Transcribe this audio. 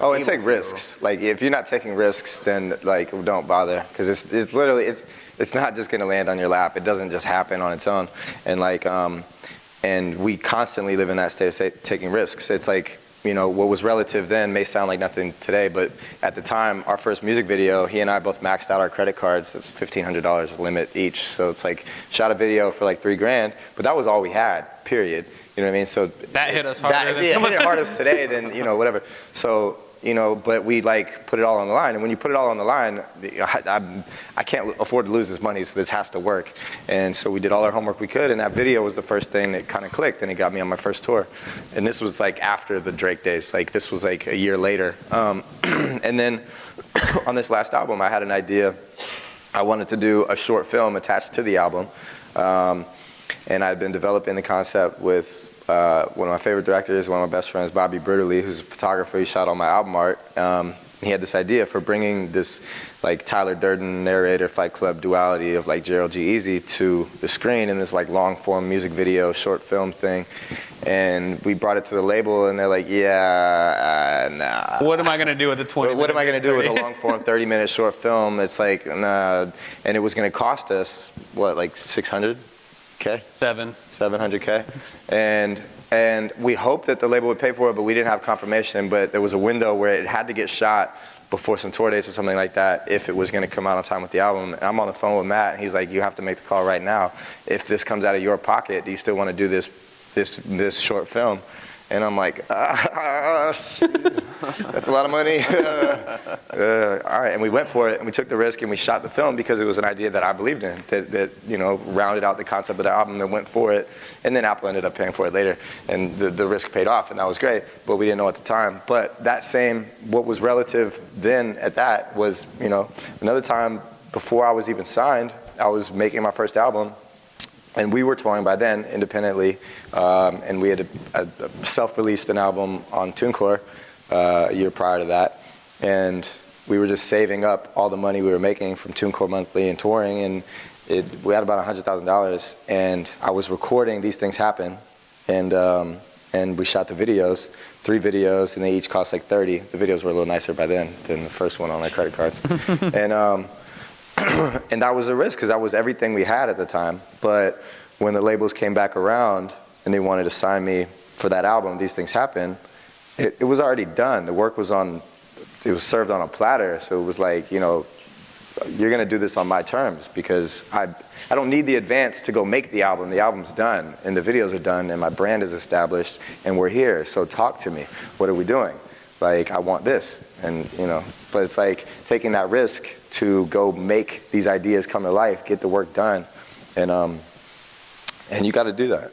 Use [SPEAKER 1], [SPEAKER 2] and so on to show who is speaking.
[SPEAKER 1] Oh, and take risks. Like, if you're not taking risks, then like don't bother, because it's literally it's not just gonna land on your lap. It doesn't just happen on its own. And like and we constantly live in that state of taking risks. It's like, you know, what was relative then may sound like nothing today, but at the time, our first music video, he and I both maxed out our credit cards. It's $1,500 limit each. So it's like, shot a video for like $3,000, but that was all we had, period. You know what I mean? So
[SPEAKER 2] that hit us harder.
[SPEAKER 1] That hit it hardest today than, you know, whatever. So, you know, but we like put it all on the line. And when you put it all on the line, I can't afford to lose this money, so this has to work. And so we did all our homework we could, and that video was the first thing that kind of clicked, and it got me on my first tour. And this was like after the Drake days. Like, this was like a year later. And then on this last album, I had an idea. I wanted to do a short film attached to the album. And I'd been developing the concept with one of my favorite directors, one of my best friends, Bobby Bruderly, who's a photographer. He shot all my album art. He had this idea for bringing this like Tyler Durden narrator Fight Club duality of like Gerald G-Eazy to the screen in this like long form music video, short film thing. And we brought it to the label, and they're like, yeah, nah.
[SPEAKER 2] What am I going to do with a 20
[SPEAKER 1] What am I going to do with a long form 30-minute short film? It's like, nah. And it was going to cost us, what, like 600K? 700K. And we hoped that the label would pay for it, but we didn't have confirmation. But there was a window where it had to get shot before some tour dates or something like that if it was going to come out on time with the album. And I'm on the phone with Matt, and he's like, you have to make the call right now. If this comes out of your pocket, do you still want to do this short film? And I'm like, that's a lot of money. All right, and we went for it, and we took the risk, and we shot the film because it was an idea that I believed in, that you know, rounded out the concept of the album, and went for it. And then Apple ended up paying for it later, and the risk paid off, and that was great, but we didn't know at the time. But that same, what was relative then at that was, you know, another time before I was even signed, I was making my first album. And we were touring by then independently, and we had self-released an album on TuneCore a year prior to that. And we were just saving up all the money we were making from TuneCore Monthly and touring, and we had about $100,000. And I was recording These Things Happen, and we shot the videos, 3 videos, and they each cost like 30. The videos were a little nicer by then than the first one on my credit cards. And that was a risk, because that was everything we had at the time. But when the labels came back around and they wanted to sign me for that album, These Things Happen, it was already done. The work was it was served on a platter. So it was like, you know, you're going to do this on my terms, because I don't need the advance to go make the album. The album's done, and the videos are done, and my brand is established, and we're here. So talk to me. What are we doing? Like, I want this. And, you know, but it's like taking that risk to go make these ideas come to life, get the work done, and you got to do that.